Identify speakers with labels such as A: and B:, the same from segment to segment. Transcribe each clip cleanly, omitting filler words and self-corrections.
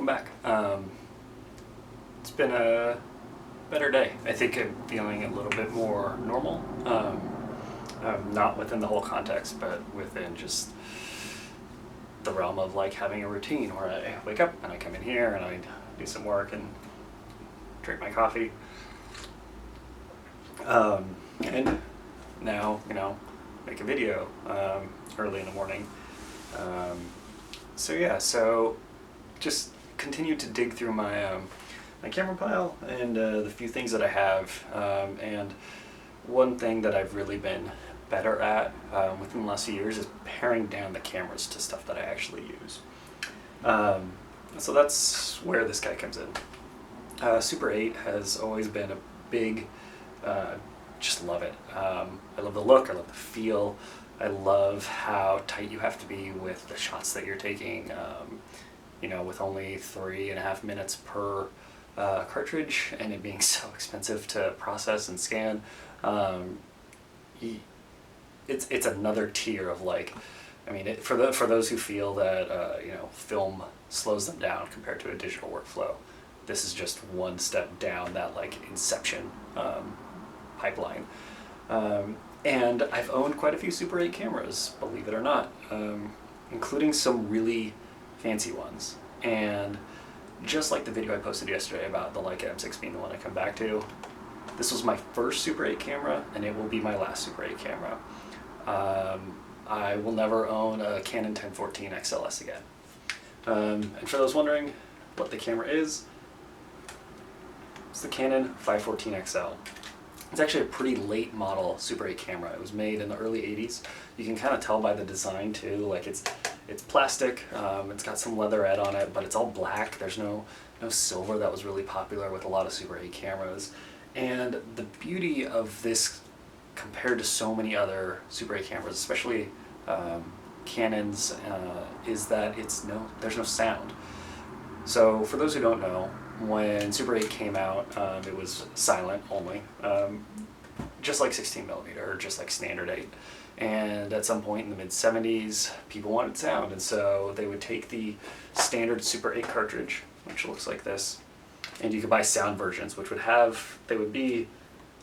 A: welcome back. It's been a better day. I think I'm feeling a little bit more normal. Not within the whole context, but within just the realm of like having a routine where I wake up and I come in here and I do some work and drink my coffee. And now, make a video early in the morning. So just continue to dig through my my camera pile and the few things that I have. And one thing that I've really been better at within the last few years is paring down the cameras to stuff that I actually use. So that's where this guy comes in. Super 8 has always been a big, just love it. I love the look, I love the feel, I love how tight you have to be with the shots that you're taking. With only 3.5 minutes per cartridge and it being so expensive to process and scan, it's another tier of like, for those who feel that film slows them down compared to a digital workflow, this is just one step down that like inception pipeline. And I've owned quite a few Super 8 cameras, believe it or not, including some really fancy ones. And just like the video I posted yesterday about the Leica M6 being the one I come back to, this was my first Super 8 camera and it will be my last Super 8 camera. I will never own a Canon 1014 XLS again. And for those wondering what the camera is, it's the Canon 514 XL. It's actually a pretty late model Super 8 camera. It was made in the early 80s. You can kind of tell by the design too, like it's plastic, it's got some leatherette on it, but it's all black. There's no silver that was really popular with a lot of Super 8 cameras. And the beauty of this compared to so many other Super 8 cameras, especially Canon's, is that there's no sound. So for those who don't know, when Super 8 came out, it was silent only, just like 16mm or just like standard 8. And at some point in the mid-70s, people wanted sound, and so they would take the standard Super 8 cartridge, which looks like this, and you could buy sound versions, which they would be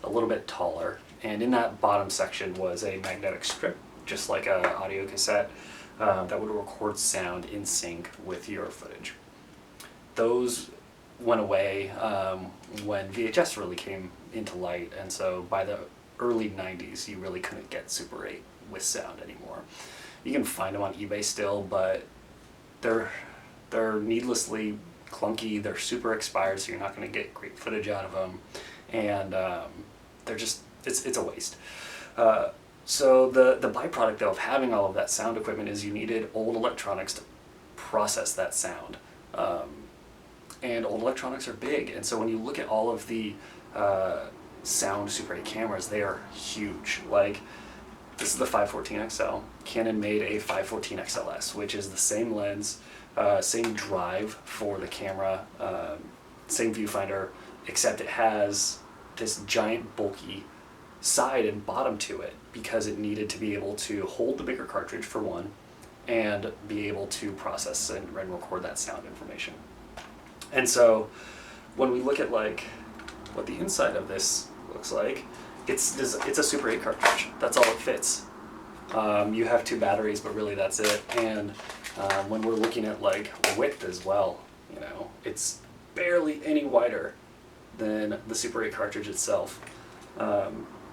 A: a little bit taller, and in that bottom section was a magnetic strip, just like an audio cassette, that would record sound in sync with your footage. Those went away when VHS really came into light, and so by the early 90s you really couldn't get Super 8 with sound anymore. You can find them on eBay still, but they're needlessly clunky, they're super expired, so you're not going to get great footage out of them, and they're just, it's a waste. So the byproduct though of having all of that sound equipment is you needed old electronics to process that sound. And old electronics are big, and so when you look at all of the sound Super 8 cameras, they are huge. Like, this is the 514 XL. Canon made a 514 XLS, which is the same lens, same drive for the camera, same viewfinder, except it has this giant bulky side and bottom to it because it needed to be able to hold the bigger cartridge for one and be able to process and record that sound information. And so when we look at like what the inside of this looks like, it's a Super 8 cartridge. That's all it fits. You have 2 batteries, but really that's it. And when we're looking at like width as well, it's barely any wider than the Super 8 cartridge itself,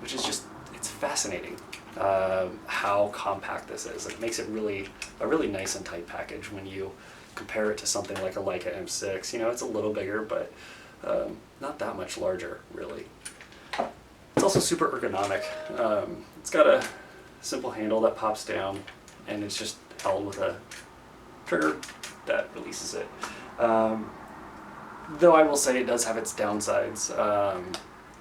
A: which is just, it's fascinating how compact this is. It makes it a really nice and tight package when you compare it to something like a Leica M6. It's a little bigger, but not that much larger, really. It's also super ergonomic. It's got a simple handle that pops down, and it's just held with a trigger that releases it. Though I will say it does have its downsides.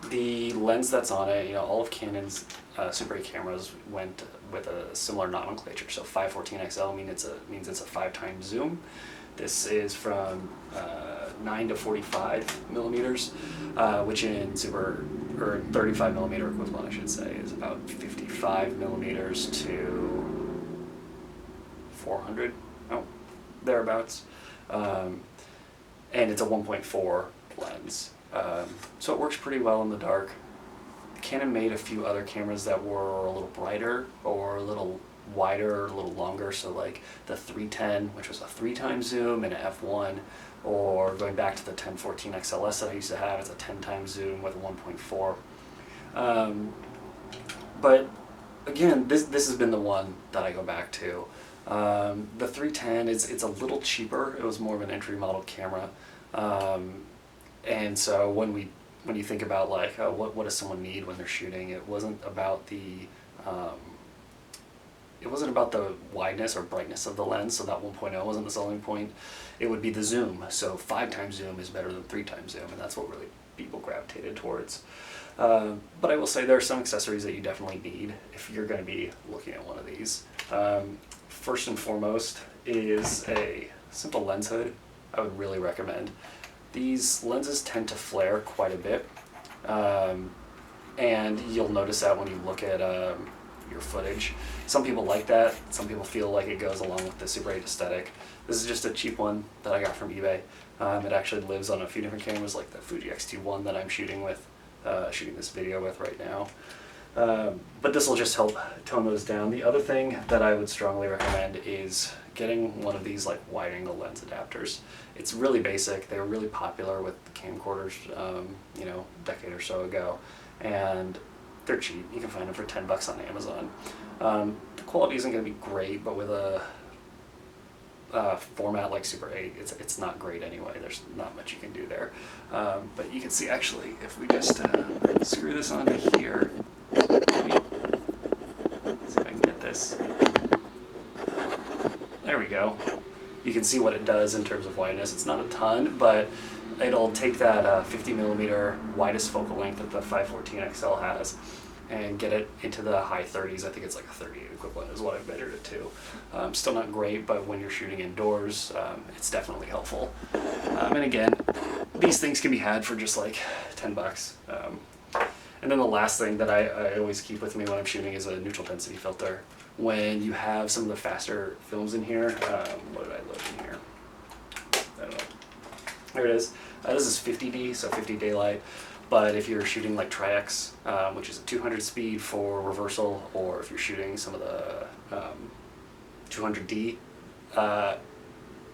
A: The lens that's on it, all of Canon's Super 8 cameras went with a similar nomenclature. So 514 XL means it's a 5x zoom. This is from 9 to 45 millimeters, which in 35 millimeter equivalent, I should say, is about 55 millimeters to 400, thereabouts. and it's a 1.4 lens. So it works pretty well in the dark. Canon made a few other cameras that were a little brighter or a little wider or a little longer, so like the 310, which was a 3x zoom and an f1, or going back to the 1014 XLS that I used to have, it's a 10x zoom with a 1.4. But again, this has been the one that I go back to. The 310, it's a little cheaper. It was more of an entry model camera. And so when you think about like, oh, what does someone need when they're shooting, it wasn't about the wideness or brightness of the lens, so that 1.0 wasn't the selling point. It would be the zoom. So 5x zoom is better than 3x zoom, and that's what really people gravitated towards. But I will say there are some accessories that you definitely need if you're going to be looking at one of these. First and foremost is a simple lens hood. I would really recommend. These lenses tend to flare quite a bit, and you'll notice that when you look at your footage. Some people like that. Some people feel like it goes along with the Super 8 aesthetic. This is just a cheap one that I got from eBay. It actually lives on a few different cameras, like the Fuji X-T1 that I'm shooting this video with right now. But this will just help tone those down. The other thing that I would strongly recommend is getting one of these like wide angle lens adapters. It's really basic. They were really popular with camcorders, you know, a decade or so ago, and they're cheap. You can find them for $10 on Amazon. The quality isn't going to be great, but with a format like Super 8, it's not great anyway. There's not much you can do there. But you can see actually, if we just screw this onto here, maybe, let's see if I can get this. There we go. You can see what it does in terms of wideness. It's not a ton, but it'll take that 50mm widest focal length that the 514 XL has and get it into the high 30s. I think it's like a 38 equivalent is what I've measured it to. Still not great, but when you're shooting indoors, it's definitely helpful. And again, these things can be had for just like $10. And then the last thing that I always keep with me when I'm shooting is a neutral density filter. When you have some of the faster films in here, what did I load in here? I don't know. There it is. This is 50D, so 50 daylight. But if you're shooting like Tri-X, which is a 200 speed for reversal, or if you're shooting some of the 200D,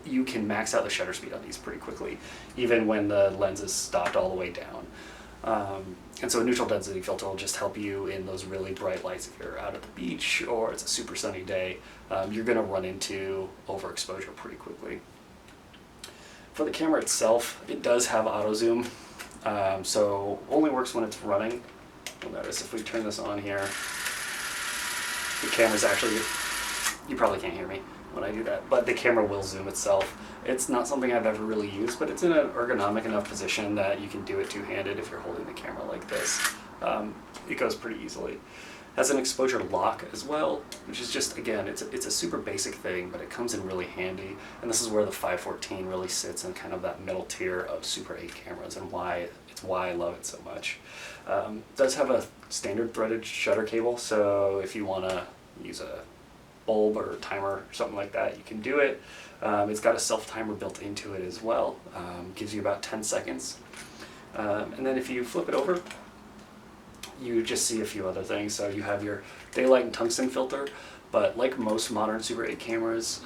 A: you can max out the shutter speed on these pretty quickly, even when the lens is stopped all the way down. And so a neutral density filter will just help you in those really bright lights. If you're out at the beach or it's a super sunny day, you're going to run into overexposure pretty quickly. For the camera itself, it does have auto zoom, so only works when it's running. You'll notice if we turn this on here, the camera's actually, you probably can't hear me when I do that, but the camera will zoom itself. It's not something I've ever really used, but it's in an ergonomic enough position that you can do it two-handed if you're holding the camera like this. It goes pretty easily. Has an exposure lock as well, which is just, again, it's a super basic thing, but it comes in really handy. And this is where the 514 really sits in kind of that middle tier of Super 8 cameras, and why I love it so much. It does have a standard threaded shutter cable, so if you want to use a bulb or timer or something like that, you can do it. It's got a self-timer built into it as well. Gives you about 10 seconds. And then if you flip it over, you just see a few other things. So you have your daylight and tungsten filter, but like most modern Super 8 cameras,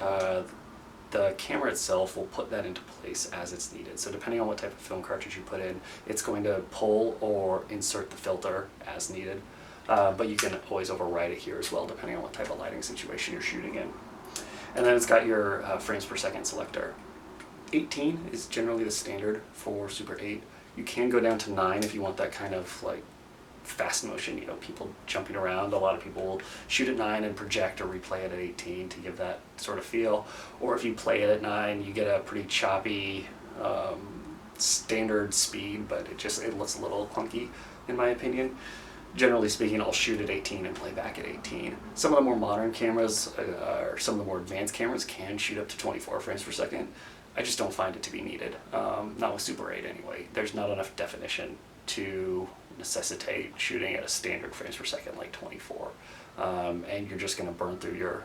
A: the camera itself will put that into place as it's needed. So depending on what type of film cartridge you put in, it's going to pull or insert the filter as needed. But you can always override it here as well, depending on what type of lighting situation you're shooting in. And then it's got your frames per second selector. 18 is generally the standard for Super 8. You can go down to 9 if you want that kind of like fast motion, you know, people jumping around. A lot of people will shoot at 9 and project or replay it at 18 to give that sort of feel. Or if you play it at 9, you get a pretty choppy standard speed, but it looks a little clunky in my opinion. Generally speaking, I'll shoot at 18 and play back at 18. Some of the more modern cameras, or some of the more advanced cameras, can shoot up to 24 frames per second. I just don't find it to be needed. Not with Super 8 anyway. There's not enough definition to necessitate shooting at a standard frames per second like 24. And you're just going to burn through your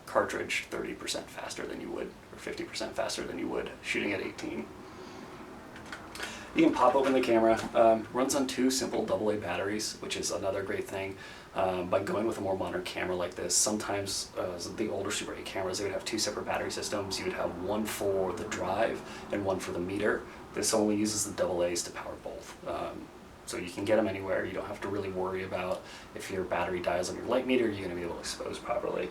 A: cartridge 30% faster than you would, or 50% faster than you would shooting at 18. You can pop open the camera. Runs on 2 simple AA batteries, which is another great thing. By going with a more modern camera like this, sometimes the older Super 8 cameras, they would have 2 separate battery systems. You would have one for the drive and one for the meter. This only uses the AA's to power both. So you can get them anywhere. You don't have to really worry about if your battery dies on your light meter, you're going to be able to expose properly.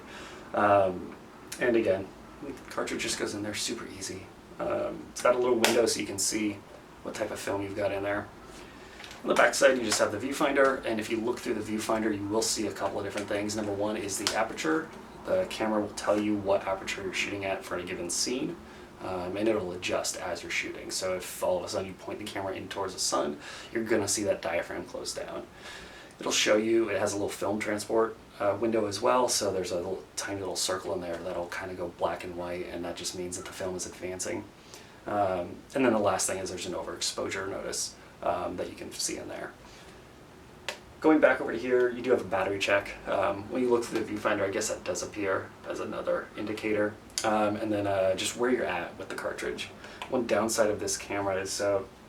A: And again, the cartridge just goes in there super easy. It's got a little window so you can see what type of film you've got in there. On the back side, you just have the viewfinder, and if you look through the viewfinder, you will see a couple of different things. Number one is the aperture. The camera will tell you what aperture you're shooting at for any given scene, and it'll adjust as you're shooting. So if all of a sudden you point the camera in towards the sun, you're going to see that diaphragm close down. It'll show you, it has a little film transport window as well, so there's a tiny little circle in there that'll kind of go black and white, and that just means that the film is advancing. And then the last thing is there's an overexposure notice that you can see in there. Going back over to here, you do have a battery check. When you look through the viewfinder, I guess that does appear as another indicator. And then just where you're at with the cartridge. One downside of this camera is,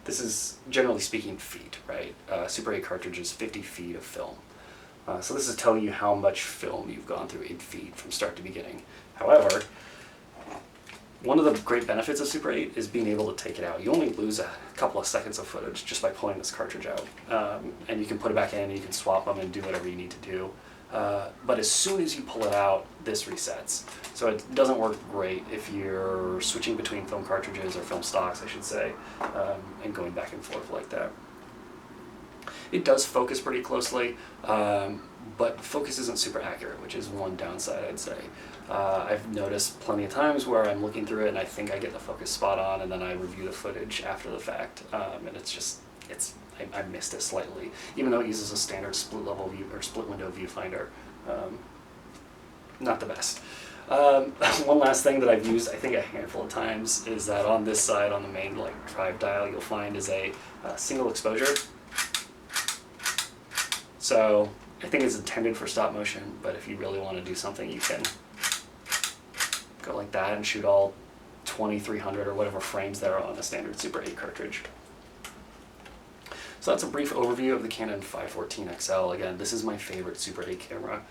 A: this is generally speaking feet, right? Super 8 cartridge is 50 feet of film. So this is telling you how much film you've gone through in feet from start to beginning. However, one of the great benefits of Super 8 is being able to take it out. You only lose a couple of seconds of footage just by pulling this cartridge out. And you can put it back in, you can swap them and do whatever you need to do. But as soon as you pull it out, this resets. So it doesn't work great if you're switching between film cartridges, or film stocks I should say, and going back and forth like that. It does focus pretty closely, but focus isn't super accurate, which is one downside I'd say. I've noticed plenty of times where I'm looking through it and I think I get the focus spot on, and then I review the footage after the fact, and I missed it slightly, even though it uses a standard split level view or split window viewfinder. Not the best. One last thing that I've used, I think a handful of times, is that on this side, on the main drive dial, you'll find is a single exposure. So I think it's intended for stop motion, but if you really want to do something, you can go like that and shoot all 2300 or whatever frames there are on a standard Super 8 cartridge. So that's a brief overview of the Canon 514 XL. Again, this is my favorite Super 8 camera.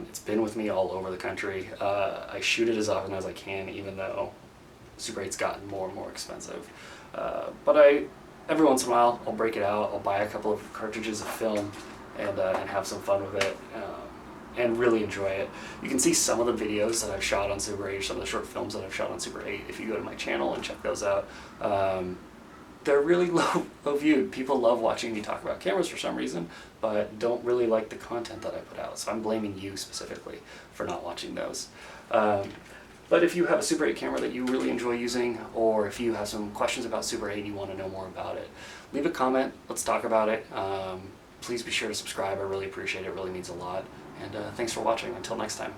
A: It's been with me all over the country. I shoot it as often as I can, even though Super 8's gotten more and more expensive. But every once in a while, I'll break it out. I'll buy a couple of cartridges of film and have some fun with it. And really enjoy it. You can see some of the videos that I've shot on Super 8, some of the short films that I've shot on Super 8 if you go to my channel and check those out. They're really low viewed. People love watching me talk about cameras for some reason, but don't really like the content that I put out. So I'm blaming you specifically for not watching those. But if you have a Super 8 camera that you really enjoy using, or if you have some questions about Super 8 and you want to know more about it, leave a comment. Let's talk about it. Please be sure to subscribe. I really appreciate it. It really means a lot. And thanks for watching. Until next time.